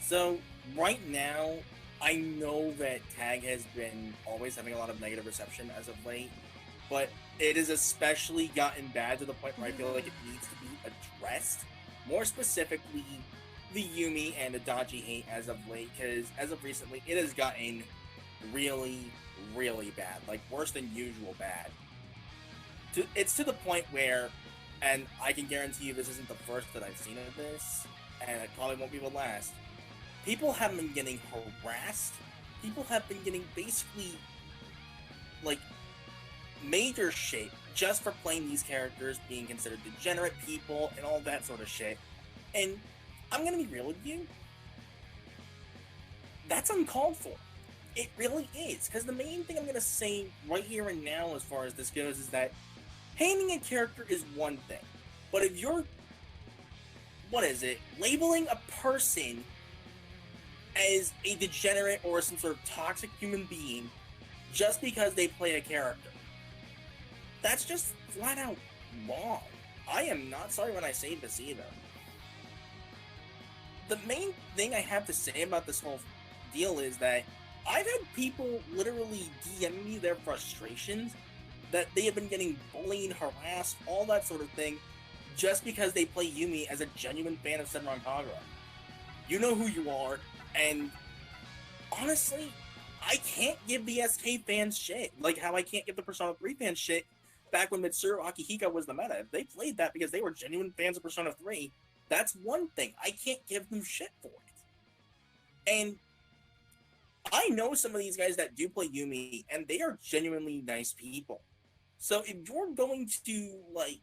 So right now, I know that Tag has been always having a lot of negative reception as of late, but it has especially gotten bad to the point where I feel like it needs to be addressed. More specifically, the Yumi and Adachi hate as of late, because as of recently, it has gotten really, really bad, like worse than usual bad. It's to the point where, and I can guarantee you this isn't the first that I've seen of this, and it probably won't be the last. People have been getting harassed. People have been getting basically like major shit just for playing these characters, being considered degenerate people and all that sort of shit. And I'm gonna be real with you, that's uncalled for. It really is, because the main thing I'm gonna say right here and now as far as this goes is that hating a character is one thing, but if you're, labeling a person as a degenerate or some sort of toxic human being just because they play a character, that's just flat out wrong. I am not sorry when I say this either. The main thing I have to say about this whole deal is that I've had people literally DM me their frustrations that they have been getting bullied, harassed, all that sort of thing, just because they play Yumi as a genuine fan of Senran Kagura. You know who you are, and honestly, I can't give the SK fans shit, like how I can't give the Persona 3 fans shit back when Mitsuru Akihiko was the meta. If they played that because they were genuine fans of Persona 3, that's one thing. I can't give them shit for it. And I know some of these guys that do play Yumi, and they are genuinely nice people. So if you're going to, like,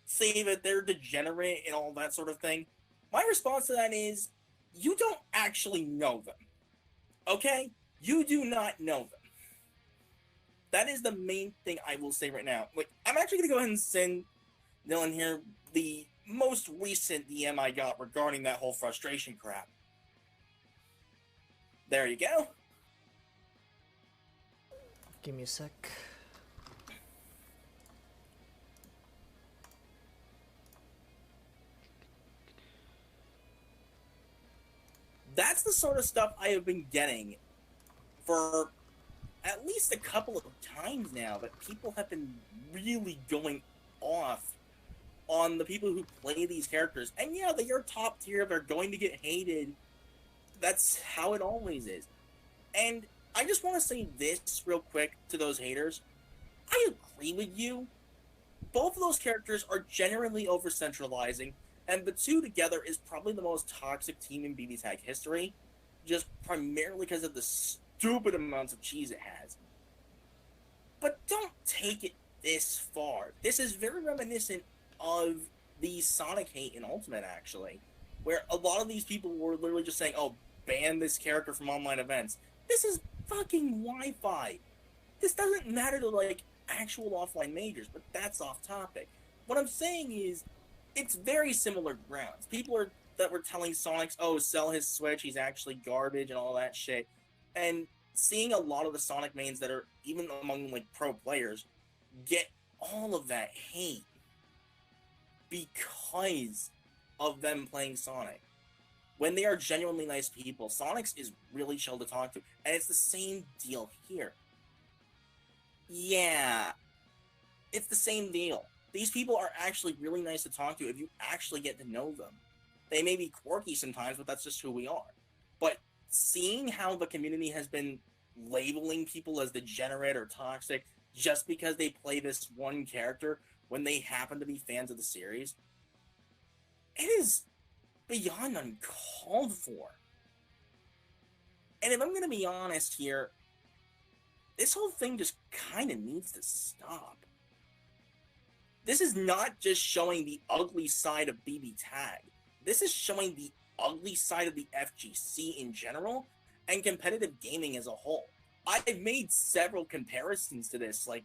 say that they're degenerate and all that sort of thing, my response to that is, you don't actually know them. Okay? You do not know them. That is the main thing I will say right now. Like, I'm actually going to go ahead and send Dylan here the most recent DM I got regarding that whole frustration crap. There you go. Give me a sec. That's the sort of stuff I have been getting for at least a couple of times now, that people have been really going off on the people who play these characters. And yeah, they are top tier, they're going to get hated. That's how it always is. And I just want to say this real quick to those haters. I agree with you. Both of those characters are generally over-centralizing, and the two together is probably the most toxic team in BBTAG history, just primarily because of the stupid amounts of cheese it has. But don't take it this far. This is very reminiscent of the Sonic hate in Ultimate, actually, where a lot of these people were literally just saying, oh, ban this character from online events. This is fucking Wi-Fi. This doesn't matter to, like, actual offline majors, but that's off topic. What I'm saying is, it's very similar grounds. People that were telling Sonics, oh, sell his Switch, he's actually garbage and all that shit. And seeing a lot of the Sonic mains that are, even among, like, pro players, get all of that hate because of them playing Sonic. When they are genuinely nice people, Sonics is really chill to talk to. And it's the same deal here. Yeah, it's the same deal. These people are actually really nice to talk to if you actually get to know them. They may be quirky sometimes, but that's just who we are. But seeing how the community has been labeling people as degenerate or toxic just because they play this one character when they happen to be fans of the series, it is beyond uncalled for. And if I'm going to be honest here, this whole thing just kind of needs to stop. This is not just showing the ugly side of BBTAG. This is showing the ugly side of the FGC in general and competitive gaming as a whole. I've made several comparisons to this, like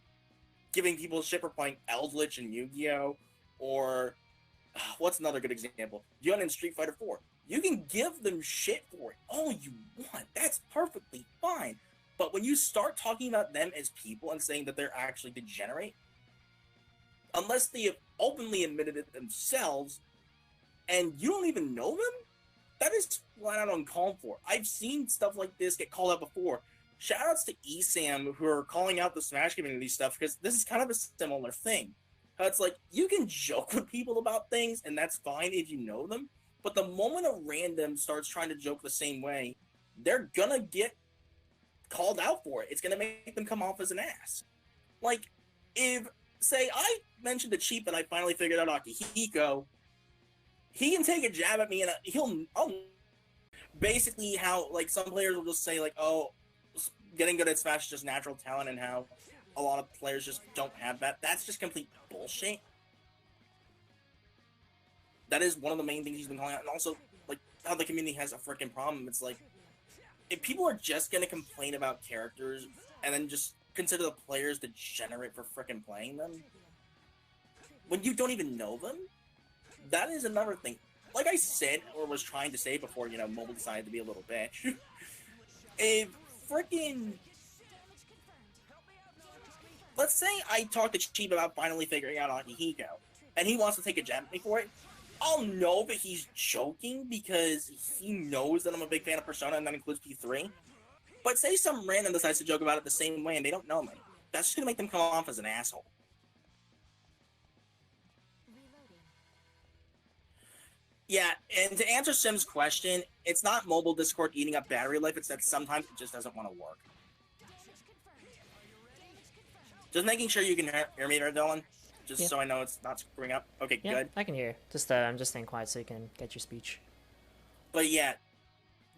giving people shit for playing Eldritch and Yu-Gi-Oh! Or what's another good example? Yun in Street Fighter 4. You can give them shit for it all you want. That's perfectly fine. But when you start talking about them as people and saying that they're actually degenerate, unless they have openly admitted it themselves, and you don't even know them, that is flat out uncalled for. I've seen stuff like this get called out before. Shoutouts to ESAM who are calling out the Smash community stuff, because this is kind of a similar thing. How it's like, you can joke with people about things, and that's fine if you know them, but the moment a random starts trying to joke the same way, they're gonna get called out for it. It's gonna make them come off as an ass. Like, if, say, I mentioned to Cheap that I finally figured out Akihiko, he can take a jab at me and I'll basically how, like, some players will just say, like, oh, getting good at Smash is just natural talent, and how a lot of players just don't have that. That's just complete bullshit. That is one of the main things he's been calling out, and also, like, how the community has a freaking problem. It's like, if people are just gonna complain about characters and then just consider the players degenerate for freaking playing them, when you don't even know them, that is another thing. Like I said, or was trying to say before, you know, mobile decided to be a little bitch. If freaking, let's say I talk to Chiba about finally figuring out Akihiko, and he wants to take a jab at me for it, I'll know that he's joking because he knows that I'm a big fan of Persona, and that includes P3. But say some random decides to joke about it the same way and they don't know me. That's just gonna make them come off as an asshole. Yeah, and to answer Sim's question, it's not mobile Discord eating up battery life, it's that sometimes it just doesn't want to work. Just making sure you can hear me there, Dylan. Just so I know it's not screwing up. Okay, good. I can hear. Just I'm just staying quiet so you can get your speech. But yeah,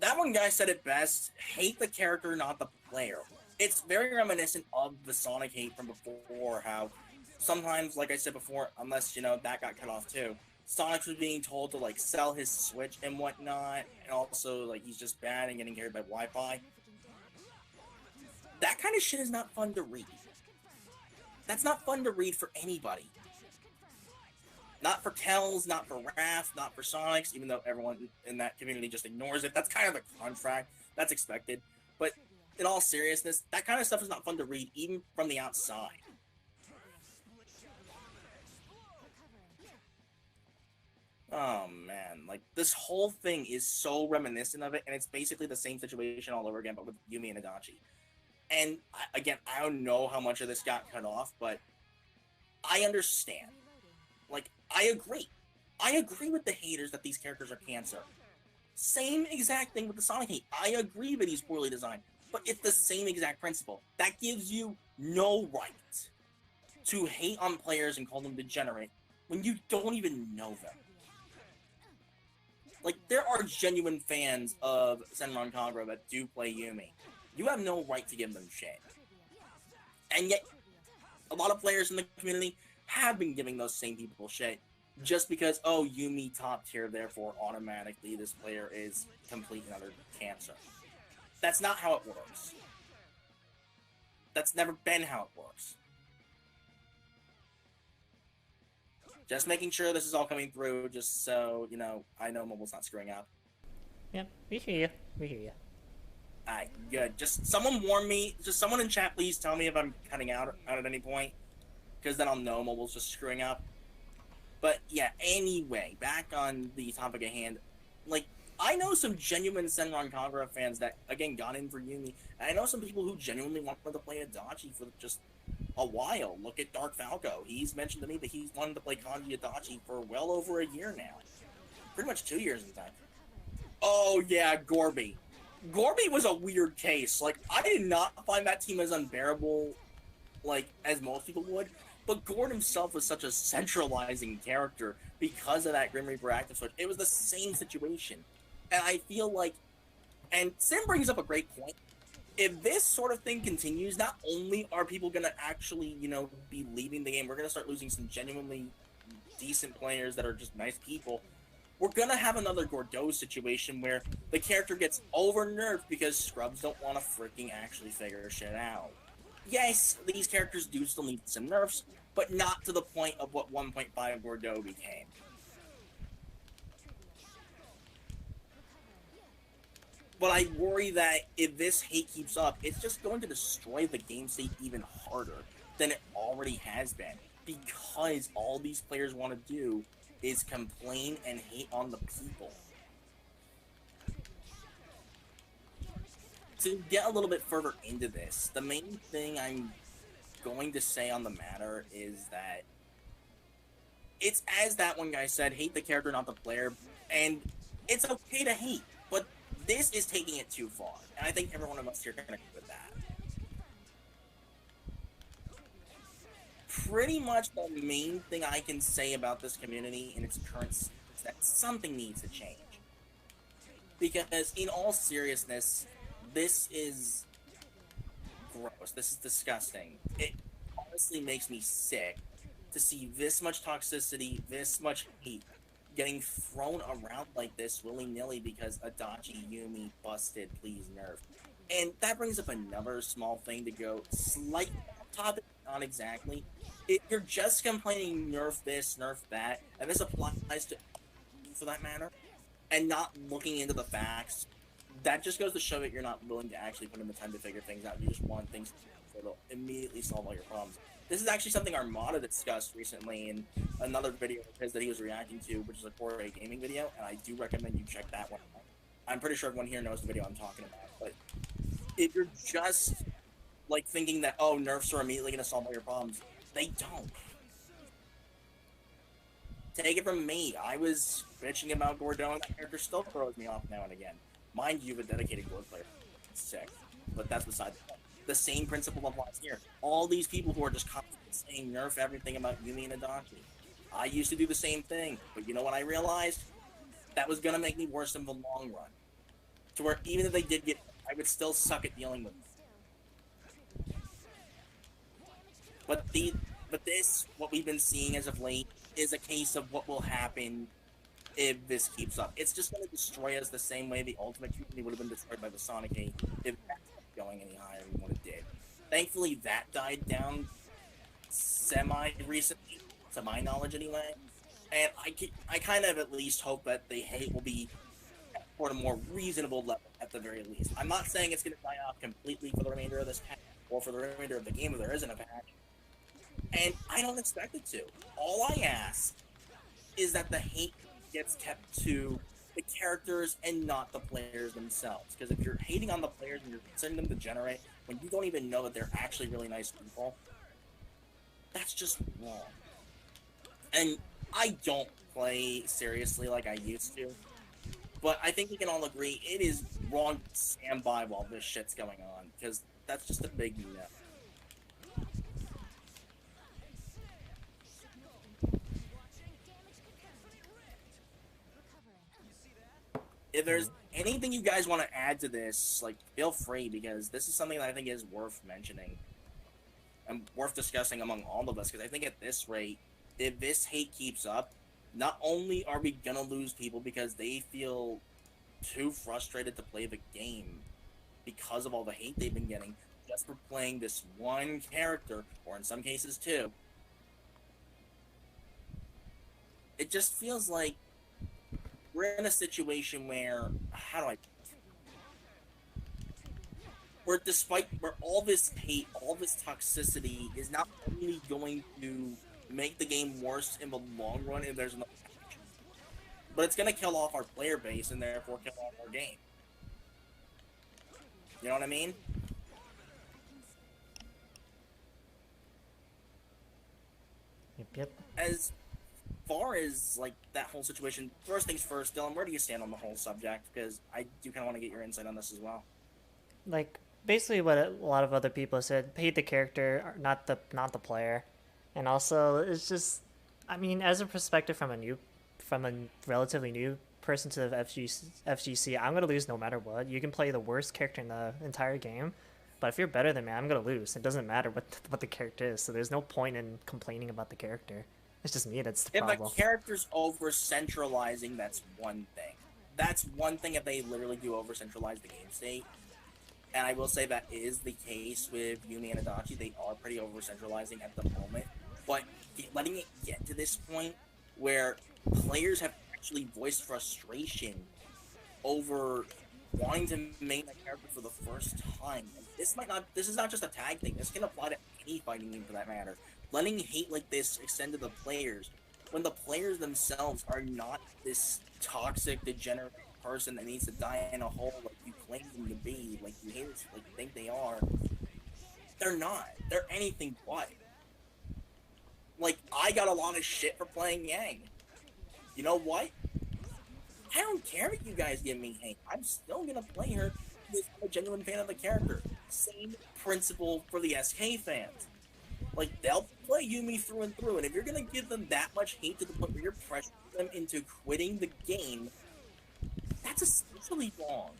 that one guy said it best: hate the character, not the player. It's very reminiscent of the Sonic hate from before, how sometimes, like I said before, unless, you know, that got cut off too, Sonic was being told to, like, sell his Switch and whatnot, and also, like, he's just bad and getting carried by Wi-Fi. That kind of shit is not fun to read. That's not fun to read for anybody. Not for Kells, not for Wrath, not for Sonics, even though everyone in that community just ignores it. That's kind of the contract. That's expected. But in all seriousness, that kind of stuff is not fun to read, even from the outside. Oh, man. Like, this whole thing is so reminiscent of it, and it's basically the same situation all over again, but with Yumi and Adachi. And, again, I don't know how much of this got cut off, but I understand. Like, I agree. I agree with the haters that these characters are cancer. Same exact thing with the Sonic hate. I agree that he's poorly designed, but it's the same exact principle. That gives you no right to hate on players and call them degenerate when you don't even know them. Like, there are genuine fans of Senran Kagura that do play Yumi. You have no right to give them shit. And yet, a lot of players in the community have been giving those same people shit just because, oh, Yumi top tier, therefore automatically this player is complete and utter cancer. That's not how it works. That's never been how it works. Just making sure this is all coming through, just so, you know, I know mobile's not screwing up. Yeah, we hear you. We hear you. Alright, good. Just someone warn me. Just someone in chat, please tell me if I'm cutting out at any point, because then I'll know mobile's just screwing up. But yeah, anyway, back on the topic at hand. Like, I know some genuine Senran Kagura fans that, again, got in for Yumi, and I know some people who genuinely wanted to play Adachi for just a while. Look at Dark Falco. He's mentioned to me that he's wanted to play Kanji Adachi for well over a year now. Pretty much 2 years in fact. Oh yeah, Gorby. Gorby was a weird case. Like, I did not find that team as unbearable, like, as most people would, but Gord himself was such a centralizing character because of that Grim Reaper active switch. It was the same situation. And I feel like, and Sim brings up a great point, if this sort of thing continues, not only are people going to actually, you know, be leaving the game, we're going to start losing some genuinely decent players that are just nice people. We're going to have another Gordeau situation where the character gets over-nerfed because scrubs don't want to freaking actually figure shit out. Yes, these characters do still need some nerfs, but not to the point of what 1.5 Gordeau became. But I worry that if this hate keeps up, it's just going to destroy the game state even harder than it already has been. Because all these players want to do is complain and hate on the people. to get a little bit further into this, the main thing I'm going to say on the matter is that it's as that one guy said, hate the character, not the player, and it's okay to hate, but this is taking it too far, and I think every one of us here can agree with that. Pretty much the main thing I can say about this community in its current state is that something needs to change. Because in all seriousness, this is gross. This is disgusting. It honestly makes me sick to see this much toxicity, this much hate getting thrown around like this willy-nilly because Adachi, Yumi, busted, please nerf. And that brings up another small thing to go slightly off topic, not exactly. You're just complaining nerf this, nerf that, and this applies to for that matter, and not looking into the facts. That just goes to show that you're not willing to actually put in the time to figure things out. You just want things to immediately solve all your problems. This is actually something Armada discussed recently in another video of his that he was reacting to, which is a 4A gaming video, and I do recommend you check that one out. I'm pretty sure everyone here knows the video I'm talking about, but if you're just like thinking that, oh, nerfs are immediately going to solve all your problems, they don't. Take it from me, I was bitching about Gordon, that character still throws me off now and again. Mind you, a dedicated Gord player. It's sick. But that's beside the point. The same principle applies here. All these people who are just constantly saying nerf everything about Yumi and Adachi. I used to do the same thing, but you know what I realized? That was gonna make me worse in the long run. To where even if they did get, I would still suck at dealing with them. But this, what we've been seeing as of late, is a case of what will happen if this keeps up. It's just going to destroy us the same way the Ultimate community would have been destroyed by the Sonic 8 if that kept going any higher than what it did. Thankfully, that died down semi-recently, to my knowledge anyway. And I kind of at least hope that the hate will be for a more reasonable level at the very least. I'm not saying it's going to die off completely for the remainder of this patch, or for the remainder of the game if there isn't a patch. And I don't expect it to. All I ask is that the hate gets kept to the characters and not the players themselves. Because if you're hating on the players and you're considering them degenerate when you don't even know that they're actually really nice people, that's just wrong. And I don't play seriously like I used to, but I think we can all agree it is wrong to stand by while this shit's going on, because that's just a big no. If there's anything you guys want to add to this, like, feel free, because this is something that I think is worth mentioning and worth discussing among all of us, because I think at this rate, if this hate keeps up, not only are we gonna lose people because they feel too frustrated to play the game because of all the hate they've been getting just for playing this one character, or in some cases two, it just feels like we're in a situation where, where all this hate, all this toxicity is not only going to make the game worse in the long run if there's no patch, but it's going to kill off our player base and therefore kill off our game. You know what I mean? Yep. As far as like that whole situation, first things first, Dylan, where do you stand on the whole subject? Because I do kind of want to get your insight on this as well. Like, basically what a lot of other people said, hate the character, not the player. And also, it's just, I mean, as a perspective from a relatively new person to the FGC, I'm gonna lose no matter what. You can play the worst character in the entire game, but if you're better than me, I'm gonna lose. It doesn't matter what the character is, so there's no point in complaining about the character. It's just me that's the problem. If a character's over-centralizing, that's one thing. That's one thing if they literally do over-centralize the game state. And I will say that is the case with Yumi and Adachi. They are pretty over-centralizing at the moment. But letting it get to this point where players have actually voiced frustration over wanting to main a character for the first time. This is not just a tag thing. This can apply to any fighting game for that matter. Letting hate like this extend to the players when the players themselves are not this toxic, degenerate person that needs to die in a hole like you claim them to be, like you haters like think they are. They're not. They're anything but. Like, I got a lot of shit for playing Yang. You know what? I don't care if you guys give me hate. I'm still gonna play her because I'm a genuine fan of the character. Same principle for the SK fans. Like, they'll play Yumi through and through, and if you're gonna give them that much hate to the point where you're pressuring them into quitting the game, that's essentially wrong.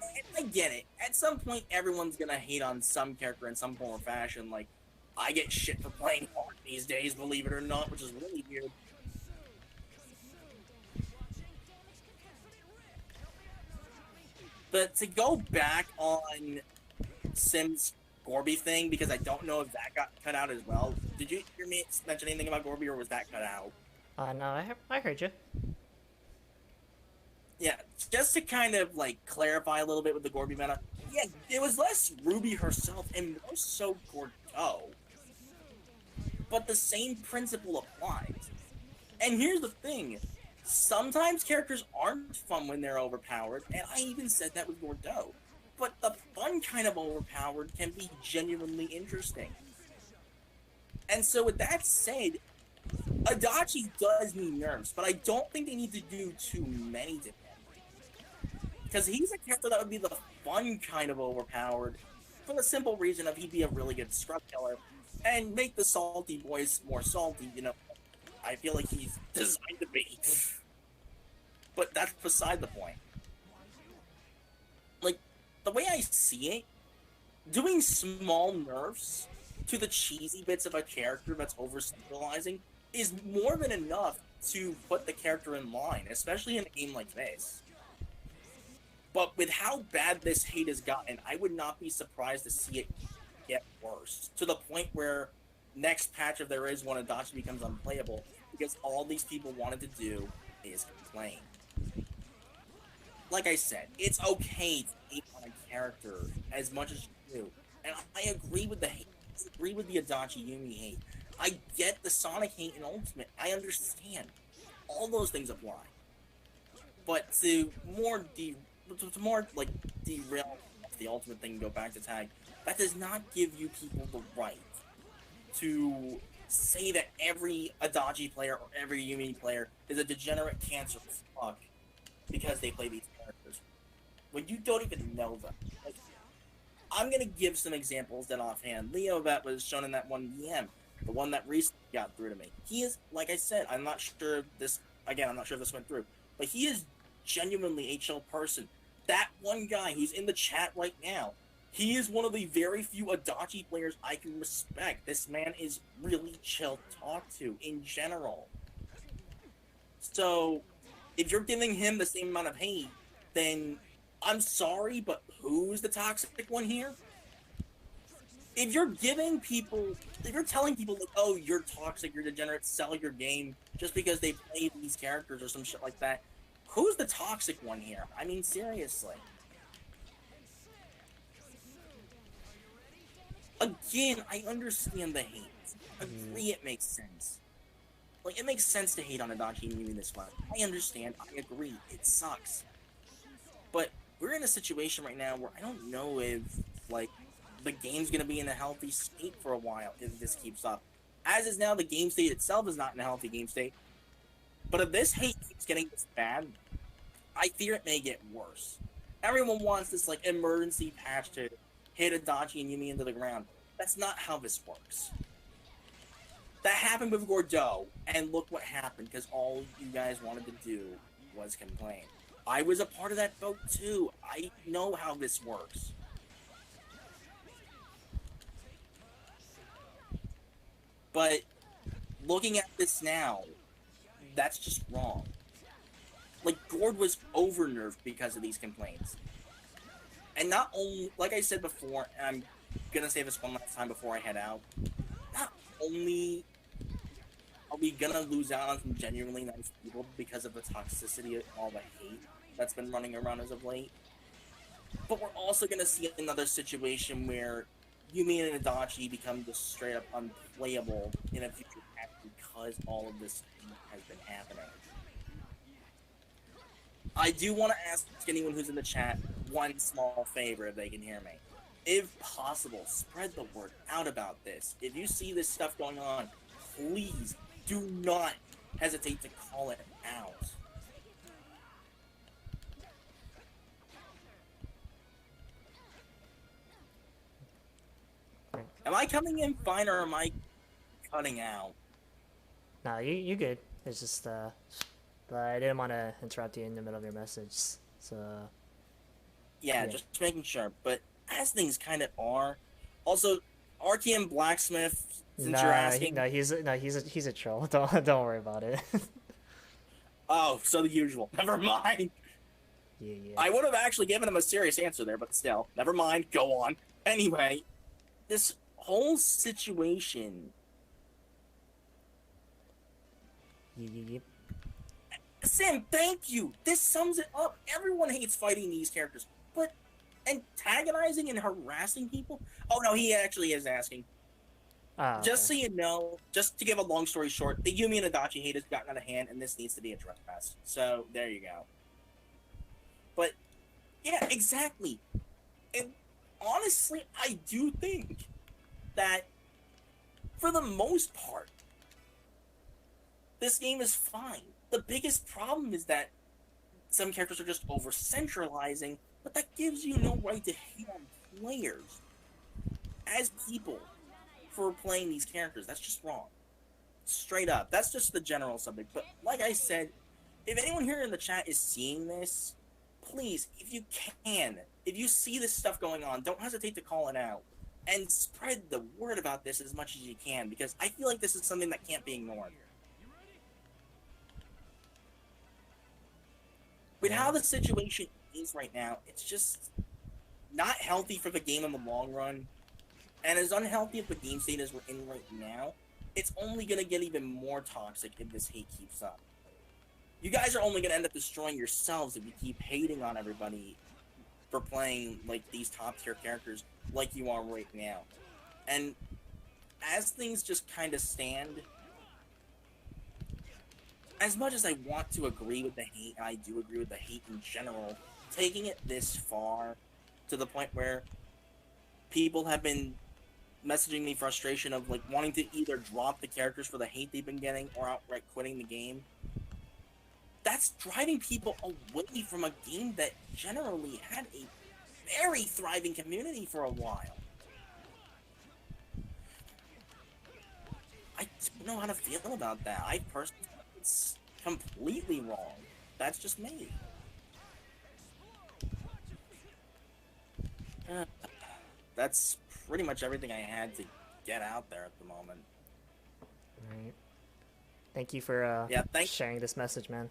And I get it. At some point, everyone's gonna hate on some character in some form or fashion. Like, I get shit for playing hard these days, believe it or not, which is really weird. But to go back on Sim's Gorby thing, because I don't know if that got cut out as well. Did you hear me mention anything about Gorby, or was that cut out? No, I heard you. Yeah, just to kind of, like, clarify a little bit with the Gorby meta. Yeah, it was less Ruby herself and more so Gordo. But the same principle applies. And here's the thing. Sometimes characters aren't fun when they're overpowered, and I even said that with Gordo. But the fun kind of overpowered can be genuinely interesting. And so with that said, Adachi does need nerfs, but I don't think they need to do too many to him. Because he's a character that would be the fun kind of overpowered, for the simple reason of he'd be a really good scrub killer, and make the salty boys more salty, you know. I feel like he's designed to be. But that's beside the point. Like, the way I see it, doing small nerfs to the cheesy bits of a character that's over-centralizing is more than enough to put the character in line, especially in a game like this. But with how bad this hate has gotten, I would not be surprised to see it get worse. To the point where next patch, if there is one, Adachi becomes unplayable, because all these people wanted to do is complain. Like I said, it's okay to hate on a character as much as you do. And I agree with the hate. I agree with the Adachi Yumi hate. I get the Sonic hate in Ultimate. I understand. All those things apply. But to more derail the Ultimate thing and go back to tag, that does not give you people the right to say that every Adachi player or every Yumi player is a degenerate cancer fuck because they play these characters when you don't even know them. Like, I'm gonna give some examples that offhand. Leo that was shown in that one VM, the one that recently got through to me. He is, like I said, I'm not sure if this went through, but he is genuinely a chill person. That one guy who's in the chat right now, he is one of the very few Adachi players I can respect. This man is really chill to talk to in general. So, if you're giving him the same amount of hate, then I'm sorry, but who's the toxic one here? If you're telling people, like, oh, you're toxic, you're degenerate, sell your game just because they play these characters or some shit like that, who's the toxic one here? I mean, seriously. Again, I understand the hate. Agree it makes sense. Like, it makes sense to hate on Adachi and Yumi this much. I understand, I agree, it sucks. But we're in a situation right now where I don't know if, like, the game's gonna be in a healthy state for a while if this keeps up. As is now, the game state itself is not in a healthy game state. But if this hate keeps getting this bad, I fear it may get worse. Everyone wants this, like, emergency patch to hit Adachi and Yumi into the ground. That's not how this works. That happened with Gordo, and look what happened, because all you guys wanted to do was complain. I was a part of that boat too. I know how this works. But looking at this now, that's just wrong. Like, Gord was over-nerfed because of these complaints. And not only, like I said before, and I'm gonna say this one last time before I head out, not only are we gonna lose out on some genuinely nice people because of the toxicity of all the hate that's been running around as of late, but we're also gonna see another situation where Yumi and Adachi become just straight up unplayable in a future patch because all of this has been happening. I do want to ask anyone who's in the chat one small favor if they can hear me. If possible, spread the word out about this. If you see this stuff going on, please do not hesitate to call it out. Am I coming in fine or am I cutting out? No, you good. It's just I didn't want to interrupt you in the middle of your message, so. Yeah, just making sure. But as things kind of are, also Archean Blacksmith. Since you're asking, he's a troll. Don't worry about it. Oh, so the usual. Never mind. Yeah. I would have actually given him a serious answer there, but still, never mind. Go on. Anyway, this whole situation. Yep. Sam, thank you. This sums it up. Everyone hates fighting these characters, but antagonizing and harassing people. Oh no, he actually is asking. Just so you know, just to give a long story short, the Yumi and Adachi hate has gotten out of hand, and this needs to be addressed. So there you go. But yeah, exactly. And honestly, I do think that for the most part, this game is fine. The biggest problem is that some characters are just over-centralizing, but that gives you no right to hate on players as people for playing these characters. That's just wrong. Straight up. That's just the general subject. But like I said, if anyone here in the chat is seeing this, please, if you can, if you see this stuff going on, don't hesitate to call it out. And spread the word about this as much as you can, because I feel like this is something that can't be ignored. With how the situation is right now, it's just not healthy for the game in the long run. And as unhealthy as the game state as we're in right now, it's only going to get even more toxic if this hate keeps up. You guys are only going to end up destroying yourselves if you keep hating on everybody for playing like these top tier characters like you are right now. And as things just kind of stand, as much as I want to agree with the hate, I do agree with the hate in general, taking it this far to the point where people have been messaging me frustration of like wanting to either drop the characters for the hate they've been getting or outright quitting the game. That's driving people away from a game that generally had a very thriving community for a while. I don't know how to feel about that. I personally think it's completely wrong. That's just me. That's pretty much everything I had to get out there at the moment. Alright. Thank you for sharing this message, man.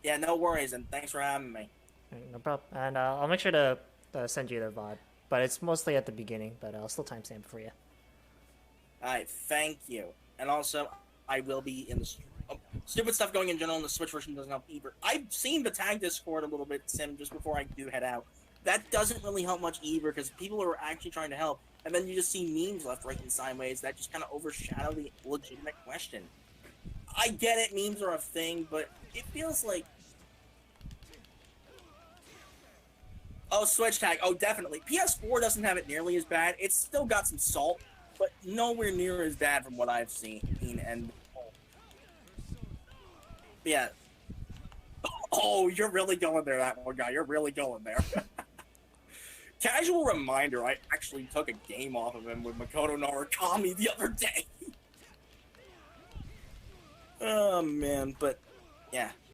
Yeah, no worries, and thanks for having me. Right, no problem. And I'll make sure to send you the VOD, but it's mostly at the beginning, but I'll still timestamp it for you. Alright, thank you. And also, I will be in the... stupid stuff going in general, and the Switch version doesn't help either. I've seen the tag Discord a little bit, Sim, just before I do head out. That doesn't really help much either, because people are actually trying to help, and then you just see memes left, right, and sideways that just kind of overshadow the legitimate question. I get it, memes are a thing, but it feels like... Oh, Switch tag. Oh, definitely. PS4 doesn't have it nearly as bad. It's still got some salt, but nowhere near as bad from what I've seen. And yeah. Oh, you're really going there, that one guy. You're really going there. Casual reminder, I actually took a game off of him with Makoto Narukami the other day. Oh, man. But, yeah.